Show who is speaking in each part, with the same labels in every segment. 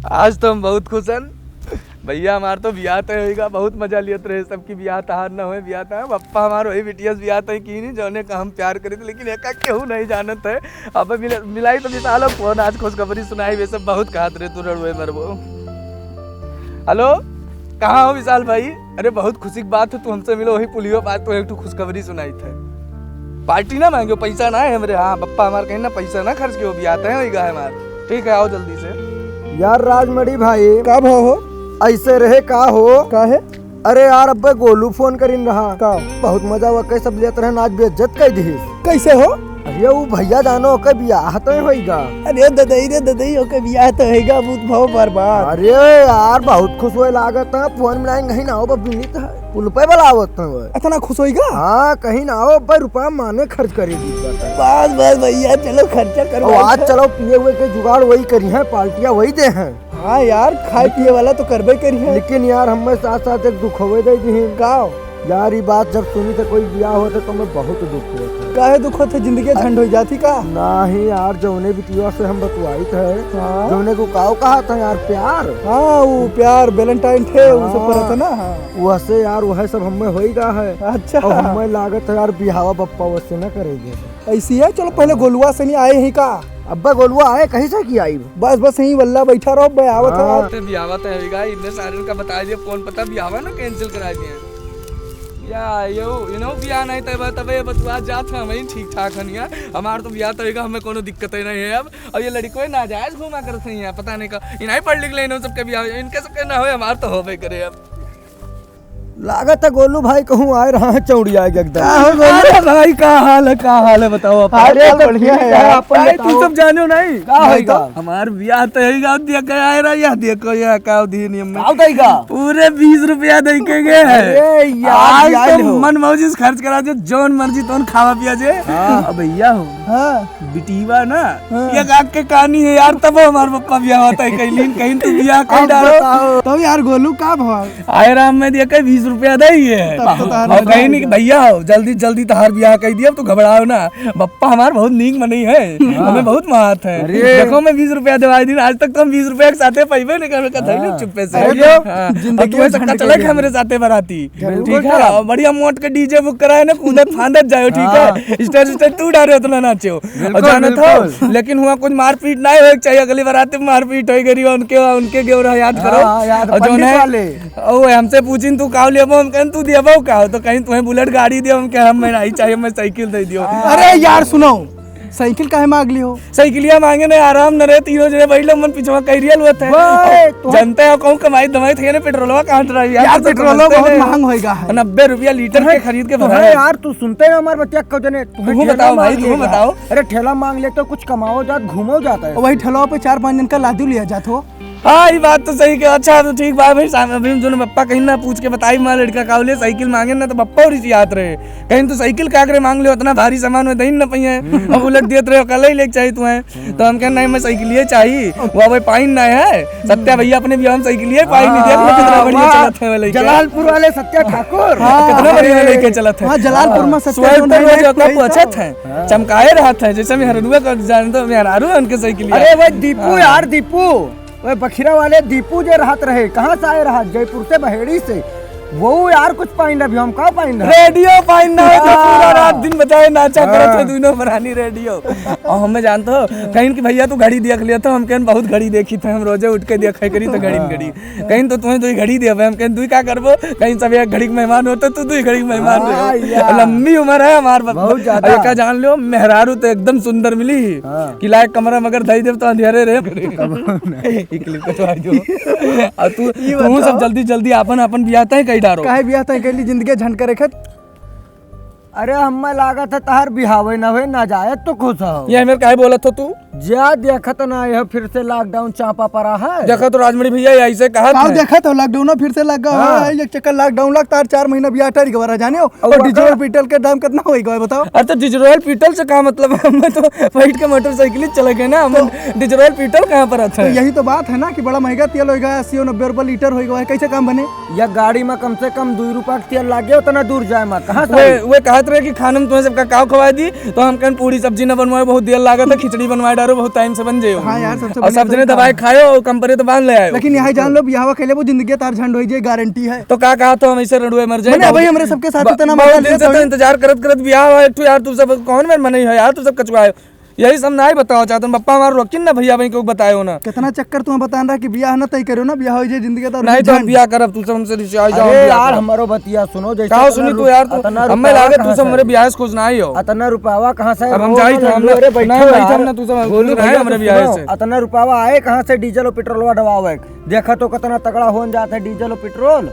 Speaker 1: आज तो हम बहुत खुश हैं भैया। हमार तो ब्याह तय होगा, बहुत मजा लियत रहे सबकी ब्याह तहार न हो ब्याह तय। पप्पा हमारे वही बिटिया ब्याह तय की नहीं जौने का हम प्यार करे थे, लेकिन एक केहू नहीं जानत है। अब मिलाई तो विशाल फोन आज खुशखबरी सुनाई वे सब बहुत कहत रहे तू रड़ुए मरबो। हेलो कहाँ हो विशाल भाई? अरे बहुत खुशी की बात है, तू हमसे मिलो वही पुलियो बात तो एक खुशखबरी सुनाई थे। पार्टी ना मांगो, पैसा ना है हमारे। हाँ पप्पा हमारे कहीं ना पैसा ना खर्च के भी आते हैं वही हमारे। ठीक है आओ जल्दी से।
Speaker 2: यार राजमणि भाई
Speaker 3: का भाव हो?
Speaker 2: ऐसे रहे का हो
Speaker 3: का है?
Speaker 2: अरे यार अब्बे गोलू फोन करीन रहा का बहुत मजा हुआ कैसे सब लेते रहे आज बेइज्जत कर दी।
Speaker 3: कैसे हो?
Speaker 2: अरे वो भैया जानो के बियाह तो होएगा।
Speaker 3: अरे ददई ओके बियाह तो होएगा बहुत भाव बर्बाद।
Speaker 2: अरे यार बहुत खुश होए लागत है, फोन मिलाएंगे कहीं ना हो बिनीत है पुल पे बुलावत है।
Speaker 3: इतना खुश होएगा?
Speaker 2: हाँ कहीं ना हो भाई रुपया माने खर्च करेगी।
Speaker 3: बस बस भैया चलो खर्चा करो।
Speaker 2: आज चलो पिए हुए के जुगाड़ वही करी है, पार्टियां वही दे हैं।
Speaker 3: हाँ यार खाए पिए वाला तो करबे करी है।
Speaker 2: लेकिन यार हमें साथ साथ एक दुख हुए दे दी का यार ये बात जब सुनी तो कोई ब्याह होते तो मैं बहुत दुख हुआ था।
Speaker 3: काहे दुख होते? जिंदगी झंड हो जाती का?
Speaker 2: नहीं यार जौने बिटिया से हम बतवाई थे
Speaker 3: हाँ?
Speaker 2: जौने को काव कहा था यार प्यार।
Speaker 3: हाँ वो प्यार वैलेंटाइन थे वो सब पर था ना। हाँ
Speaker 2: वैसे यार वह सब हमें होएगा है।
Speaker 3: अच्छा
Speaker 2: और हमें लागत है यार बिहावा पप्पा वैसे न करेंगे।
Speaker 3: ऐसी है। चलो पहले गोलुआ से नहीं आए ही का?
Speaker 2: अब्बा गोलुआ आए कहीं से की आई?
Speaker 3: बस बस यही वल्ला बैठा रहो मैं आवत है।
Speaker 1: ब्याह तय होगा इतने सारे का बता दिया कौन पता ब्याह ना कैंसिल करा दिए या यू नो ब्याह नहीं तब तबे बतुआ जात है वही ठीक ठाक हनिया। हमार तो ब्याह तय हमें कोनो दिक्कत ही नहीं है अब। और ये लड़कों नाजायज घुमा करते हैं यहाँ पता नहीं का इन्हें पढ़ लिख ले सबके ब्याह इनके सबके ना हो हमार तो होबे करे। अब
Speaker 2: लागत है गोलू भाई कहूँ आए रहा है चौड़िया एकदम।
Speaker 1: अरे भाई का हाल है बताओ।
Speaker 3: अरे बढ़िया है यार
Speaker 1: भाई तू सब जानो नहीं
Speaker 2: का होएगा?
Speaker 1: हमार ब्याह तय होगा देखो आए रहा या देखो या का दिन में
Speaker 2: आओ देगा
Speaker 1: पूरे 20 रुपया दे के गए
Speaker 2: अरे यार
Speaker 1: आज तो मन मौजी से खर्च करा जो जौन मर्जी तौन खावा पिया जे। अब भैया हो
Speaker 3: हाँ
Speaker 1: बिटीवा ना ये गाक के कहानी है यार तब हमार पप्पा ब्याह होता है कहीं तू ब्याह कहीं डालो
Speaker 3: तो यार गोलू का भाव
Speaker 1: आए राम में दिया 20 रुपया दे ही है। और कहीं नहीं भैया हो जल्दी जल्दी तहार ब्याह कह दिया तू घबराओ ना पप्पा हमार बहुत नीक मनी है हमें बहुत महत है। देखो मैं 20 रुपया दिवाई दिन आज तक तो हम 20 रुपया के साथे पैबे नहीं कर कथा चुप्पे से जिंदगी सबका चले हमारे साथे बराती। ठीक है बढ़िया मोट के डीजे बुक कराए ना कूदत फांदत जाओ। ठीक है स्टेज स्टेज तू डारे उतना नाचो और जाना था लेकिन हुआ कुछ मारपीट ना हो चाहिए। अगली बराती में मारपीट हो गई उनके गेवरा याद करो। और जो है हमसे पूछिन तू का लेबो हम कहन तू देबो का तो कहीं तुम्हें बुलेट गाड़ी दियो हम कह हम नहीं चाहिए मैं साइकिल दे दियो।
Speaker 3: अरे यार सुनो साइकिल काहे मांग ली हो?
Speaker 1: साइकिलिया मांगे ना आराम न रहे तीनों जने बैठ लो मन पिछवा करियल होते हैं जनता है कहूं कमाई दवाई थे ना पेट्रोलवा कहां रहा
Speaker 3: यार पेट्रोल बहुत महंग होएगा
Speaker 1: 90 रुपया लीटर के खरीद के भरा
Speaker 2: यार तू सुनते है हमारे बच्चे को जने
Speaker 1: तुम बताओ भाई तुम बताओ।
Speaker 2: अरे ठेला मांग ले तो कुछ कमाओ जात घूमो जाता है
Speaker 3: वही ठेला पे 4-5 जन का लादू लिया जात हो।
Speaker 1: हाँ ये बात तो सही है। अच्छा तो ठीक बात भाई अभी जो पप्पा कहीं ना पूछ के बताई मां लड़का कावले साइकिल मांगे ना तो पप्पा और याद रहे कहीं तो साइकिल का करे मांग ले उतना भारी सामान में दही न पहिए और बुलेट देते रहे कल ही लेके चाहिए तुम्हें तो हम कहना नहीं मैं साइकिल ही चाहिए वो भाई पाइन ना है सत्या भैया अपने भी हम साइकिल ही पाइन नहीं देख कितना बढ़िया चलत है
Speaker 2: जलालपुर वाले सत्या ठाकुर
Speaker 1: कितना बढ़िया लेके चलत है।
Speaker 3: जलालपुर में सत्या
Speaker 1: पहुंचत है चमकाए रहा था जैसे मैं हरदुआ का जानते हो मैं हारू उनके साइकिल।
Speaker 2: अरे भाई दीपू यार दीपू वो बखीरा वाले दीपू जो रहत रहे कहाँ से आए रहा? जयपुर से बहेड़ी से वो यार कुछ पाइन अभी हम का पाइन
Speaker 1: रेडियो पाइन ना तो पूरा रात दिन बजाए नाचा करत है दोनों बरानी रेडियो। और हमें जानते हो कहीं कि भैया तू घड़ी देख लिया तो हम कहन बहुत घड़ी देखी थे हम रोजे उठ के देखा करी तो घड़ी में घड़ी कहीं तो तुम्हें दो घड़ी देवे हम कहन तू क्या करबो कहीं सब एक घड़ी के मेहमान होते तू 2 घड़ी के मेहमान रहे। लंबी उम्र है हमार का जान लो मेहरारू तो एकदम सुंदर मिली कि लायक कमरा मगर दई देव तो अंधेरे रहे तू सब जल्दी जल्दी अपन अपन बियाता है
Speaker 3: काहे बियाह तय कैली जिंदगी झंड करे खत।
Speaker 2: अरे हमें लागत है तहार बिहावे न हुए ना जाए तो खुश हो।
Speaker 1: ये मेरे काहे बोलत हो तू?
Speaker 2: जा देखत ना यह फिर से लॉकडाउन चापा पड़ा है।
Speaker 1: देखा तो राजमणि भैया ऐसे कहा
Speaker 3: था देखा तो लॉकडाउन फिर से लगा है एक चक्कर लॉकडाउन लगता है 4 महीना बियाह टारी गवारा जाने हो और डिजिटल पीटल के दाम कितना होएगा बताओ।
Speaker 1: अरे तो डिजिटल पीटल से का मतलब हमें तो फाइट के मोटरसाइकिल चले गए ना हम डिजिटल पीटल कहां पर आता है?
Speaker 3: यही तो बात है ना कि बड़ा महंगा तेल होएगा 80-90 रुपए लीटर होएगा कैसे काम बने?
Speaker 2: या गाड़ी में कम से कम 2 रुपया तेल लागे उतना दूर जाए मत कहां
Speaker 1: वे कहा कहते रहे कि खाने में तुम्हें सबका काव खवाई दी, तो हम कहीं पूरी सब्जी न बनवाए, बहुत देर लागत है, खिचड़ी बनवाए डालो, बहुत टाइम से बन जाए।
Speaker 3: हाँ यार, सबसे
Speaker 1: और सब जने दवाई खायो और कंपनी तो बांध ले आयो।
Speaker 3: लेकिन यहाँ जान लो बियाह खेले वो जिंदगी तार झंड हो जाए, गारंटी है।
Speaker 1: तो का कहा तो हम ऐसे रडुए मर जाए।
Speaker 3: भाई हमारे सबके साथ इतना
Speaker 1: बहुत दिन से तो इंतजार करत करत बियाह हुआ एक यार, तू सब कौन में मने है यार, तू सब कचुआ है। यही सब ना ही बताओ चाहते पप्पा हमारे रोकिन ना भैया भाई को बतायो ना।
Speaker 3: कितना चक्कर तुम्हें बता रहा कि बियाह ना तय करो ना, बियाह हो जाए जिंदगी तार
Speaker 1: नहीं तो हम बियाह करब, तू सब हमसे रिश्ते आ जाओ।
Speaker 2: अरे यार हमारो बतिया सुनो, जैसे
Speaker 1: काहो सुनी तू यार, तू हमें लागे तू सब मेरे बियाह से खुश ना ही हो।
Speaker 2: अतना रुपयावा कहाँ से?
Speaker 1: अब हम जाई तो हम
Speaker 2: अरे
Speaker 1: नहीं बैठे हम ना, तू सब बोल रहे हमारे बियाह से।
Speaker 2: अतना रुपयावा आए कहाँ से? डीजल और पेट्रोलवा डबावे, देखा तो कितना तगड़ा हो जाता है डीजल और पेट्रोल।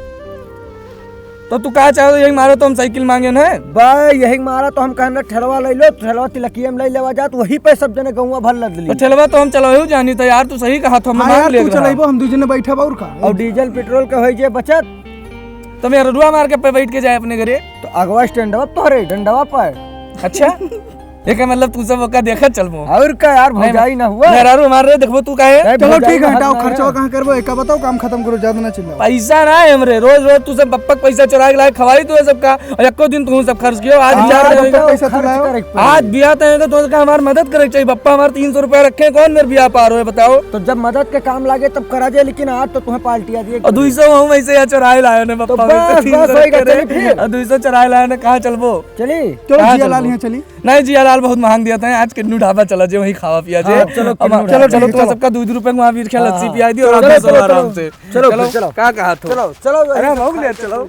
Speaker 1: तो तू कहा चाहो यही मारो तो हम साइकिल मांगे ना
Speaker 2: भाई, यही मारा तो हम कहना ठेलवा ले लो, ठेलवा तिलकिया में ले लेवा जात, वही पे सब जने गौवा भर लदली।
Speaker 1: तो ठेलवा तो हम चलाओ जानी तो यार, तू सही कहा तो हम मांग ले।
Speaker 3: तू चलाइबो, हम दूजने बैठा और का।
Speaker 2: और डीजल पेट्रोल के होई जे बचत,
Speaker 1: तो मैं रुआ मार के पे बैठ के जाए अपने घरे।
Speaker 2: तो अगवा स्टैंडवा तोरे डंडवा पर।
Speaker 1: अच्छा एक मतलब तू सब का देखा चलबो
Speaker 2: और का यार, भौजाई ना हुआ
Speaker 1: मेहरारू हमारे देखबो तू काहे।
Speaker 3: चलो ठीक है, हटाओ खर्चा कहाँ करबो, एक बताओ काम खत्म करो, ज्यादा ना चिल्लाओ।
Speaker 1: पैसा ना है हमरे, रोज रोज तू सब पप्पा पैसा चुरा के लाए खवाई तू सबका, और एको दिन तू सब खर्च कियो। आज
Speaker 3: पैसा तो लाओ,
Speaker 1: आज बियाह तो का हमारी मदद करे चाहिए। पप्पा हमारे 300 रुपया रखे, कौन मेरे बियाह पार हो बताओ।
Speaker 2: तो जब मदद के काम लागे तब करा जाए, लेकिन आज तो तुम्हें पार्टियां दिए।
Speaker 1: और 200 हम ऐसे या चुराए लाए ने पप्पा
Speaker 2: बस होएगा, चली फिर।
Speaker 1: और 200 चुराए लाए ने, कहाँ चलबो?
Speaker 2: चली
Speaker 3: चलो जिया लाल यहाँ चली।
Speaker 1: नहीं जिया लाल बहुत महंग दिया था, आज किन्नू ढाबा चला जे, वहीं खावा पिया जे।
Speaker 2: चलो
Speaker 1: चलो तुम सबका 2 रुपए वहाँ भी लस्सी पिया दी और आराम से।
Speaker 2: चलो
Speaker 1: क्या कहा?
Speaker 2: चलो
Speaker 1: अरे हो गया चलो।